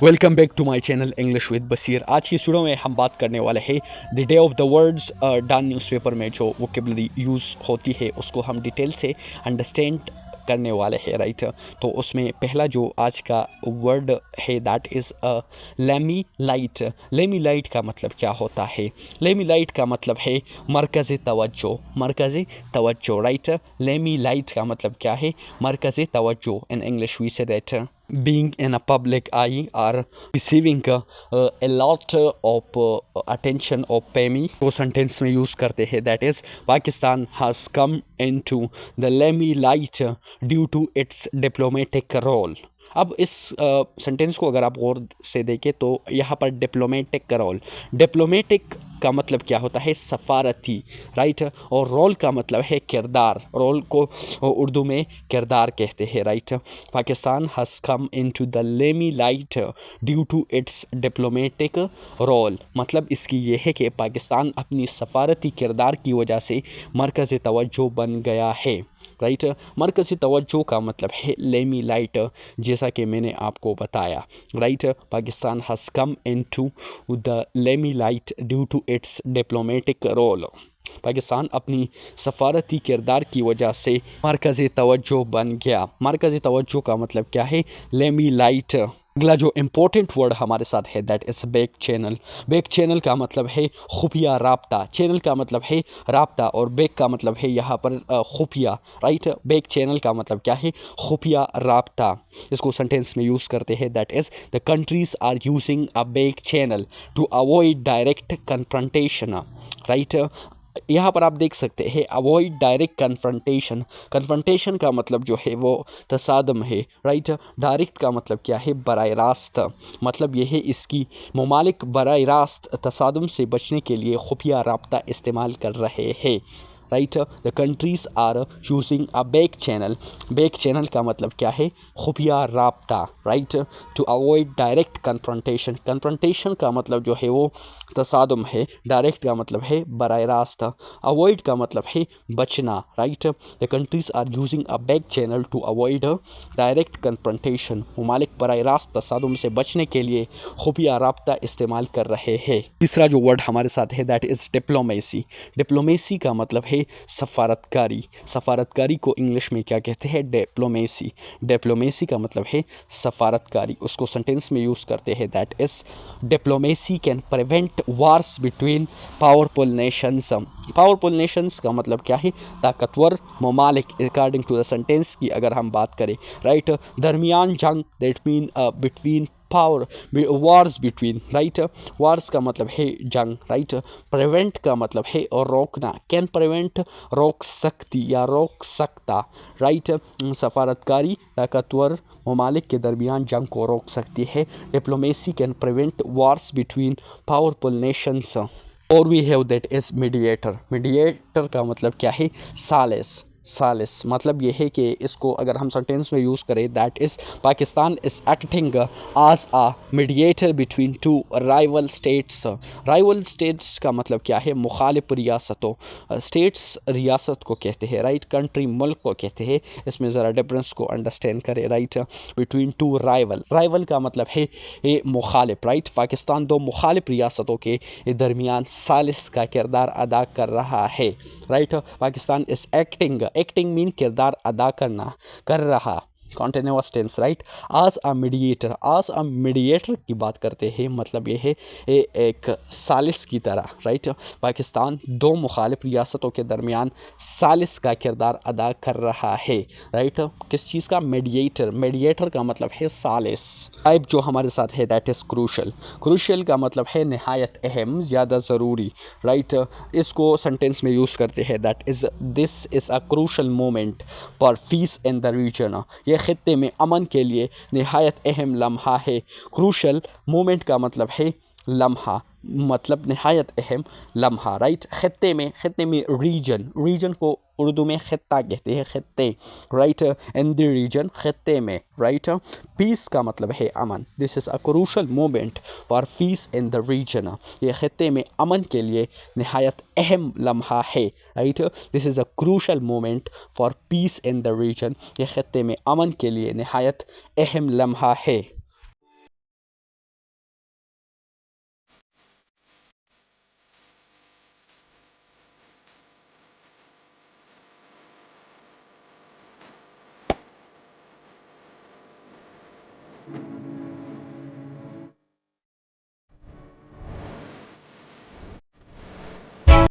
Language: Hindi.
Welcome back to my channel English with Basir. आज की वीडियो में हम बात करने वाले हैं the day of the words. Dawn newspaper में जो वोकेबलरी यूज़ होती है उसको हम डिटेल से अंडरस्टैंड करने वाले हैं, राइट। तो उसमें पहला जो आज का वर्ड है that is limelight. Limelight का मतलब क्या होता है? लेमी लाइट का मतलब है मरकज़ तवज्जो, मरकज़ तवज्जो, राइट। लेमी लाइट का मतलब क्या है? मरकज़ तवज्जो। In English we say that being in a public eye or receiving a lot of attention or pay me वो सेंटेंस में यूज़ करते हैं। That is Pakistan has come into the limelight due to its diplomatic role. अब इस सेंटेंस को अगर आप गौर से देखें तो यहाँ पर डिप्लोमेटिक का रोल, डिप्लोमेटिक का मतलब क्या होता है? सफारती, राइट। और रोल का मतलब है किरदार, रोल को उर्दू में किरदार कहते हैं, right. Pakistan has come into the limelight due to its diplomatic role, मतलब इसकी ये है कि पाकिस्तान अपनी सफारती किरदार की वजह से मरकज़ तवज्जो बन गया है, राइट। मरकज़ी तवज्जो का मतलब है लेमी लाइट, जैसा कि मैंने आपको बताया, right. Pakistan has come into the limelight due to its diplomatic role, Pakistan अपनी सफारती किरदार की वजह से मरकज़ी तवज्जो बन गया। मरकज़ी तवज्जो का मतलब क्या है? Limelight. अगला जो इम्पोर्टेंट वर्ड हमारे साथ है that is back channel. Back channel का मतलब है खुफिया राब्ता। चैनल का मतलब है राब्ता और बैक का मतलब है यहाँ पर खुफिया, राइट। बैक चैनल का मतलब क्या है? खुफिया राब्ता। इसको सेंटेंस में यूज़ करते हैं that is the countries are using a back channel to avoid direct confrontation, right. यहाँ पर आप देख सकते हैं अवॉइड डायरेक्ट कन्फ्रंटेशन। कन्फ्रंटेशन का मतलब जो है वो तसादम है, राइट। डायरेक्ट का मतलब क्या है? बराह रास्त। मतलब ये है इसकी ममालिक बराह रास्त तसादम से बचने के लिए खुफिया राब्ता इस्तेमाल कर रहे हैं, right. The countries are using a back channel. Back channel का मतलब क्या है? खुफिया राब्ता, right. To avoid direct confrontation. Confrontation का मतलब जो है वो तसादम है, डायरेक्ट का मतलब है बराह रास्त, अवॉइड का मतलब है बचना, right. The countries are using a back channel to avoid direct confrontation. ममालिक बराह रास्त तसादम से बचने के लिए खुफिया राब्ता इस्तेमाल कर रहे हैं। तीसरा जो वर्ड हमारे साथ है दैट इज़ डिप्लोमेसी। डिप्लोमेसी का मतलब है सफारतकारी। सफारतकारी को इंग्लिश में क्या कहते हैं? डिप्लोमेसी। डिप्लोमेसी का मतलब है सफारतकारी। उसको सेंटेंस में यूज़ करते हैं that is diplomacy can prevent wars between powerful Nations. Powerful Nations का मतलब क्या है? ताकतवर ममालिक। अकॉर्डिंग टू द सेंटेंस की अगर हम बात करें, राइट, दरमियान जंग, that mean between power, wars between, right. Wars का मतलब है जंग, राइट। प्रिवेंट का मतलब है और रोकना। कैन प्रिवेंट, रोक सकती या रोक सकता, राइट। सफारतकारी ताकतवर ममालिक के दरमियान जंग को रोक सकती है। Diplomacy can prevent wars between powerful nations. और we have that is mediator. Mediator का मतलब क्या है? सालिस। सालिस मतलब ये है कि इसको अगर हम सेंटेंस में यूज़ करें that is Pakistan is acting as a mediator between two rival states. Rival states का मतलब क्या है? मुखालिफ रियासतों। स्टेट्स रियासत को कहते हैं, राइट। कंट्री मुल्क को कहते हैं। इसमें ज़रा डिफरेंस को अंडरस्टैंड करें, right. Between two rival, rival का मतलब है ये मुखालिफ, राइट। पाकिस्तान दो मुखालिफ रियासतों के दरमियान सालिस का किरदार अदा कर रहा है, right. Pakistan is acting, acting mean किरदार अदा करना, कर रहा, कॉन्टिन्यूअस टेंस, राइट। आज अ मीडिएटर, आज अ मीडिएटर की बात करते हैं मतलब ये है एक सालिस की तरह, राइट। पाकिस्तान दो मुखालिफ रियासतों के दरमियान सालिस का किरदार अदा कर रहा है, राइट। किस चीज़ का? मीडिएटर। मीडिएटर का मतलब है सालिस। टाइप जो हमारे साथ है दैट इज़ क्रूशल। क्रूशल का मतलब है नहायत अहम, ज़्यादा ज़रूरी, राइट। इसको सेंटेंस में यूज़ करते हैं that is this is a crucial moment for peace in the region. ये खित्ते में अमन के लिए नहायत अहम लम्हा है। क्रूशल मोमेंट का मतलब है लम्हा, मतलब नहायत अहम लम्हा, राइट। खित्ते में रीजन, रीजन को उर्दू में खित्ता कहते हैं, खित्ते, राइट। इन द रीजन, खित्ते में, राइट। पीस का मतलब है अमन। This is a crucial moment for peace in the region. ये खित्ते में अमन के लिए नहायत अहम लम्हा है, right. This is a crucial moment for peace in the region. ये खित्ते में अमन के लिए नहायत अहम लम्हा है।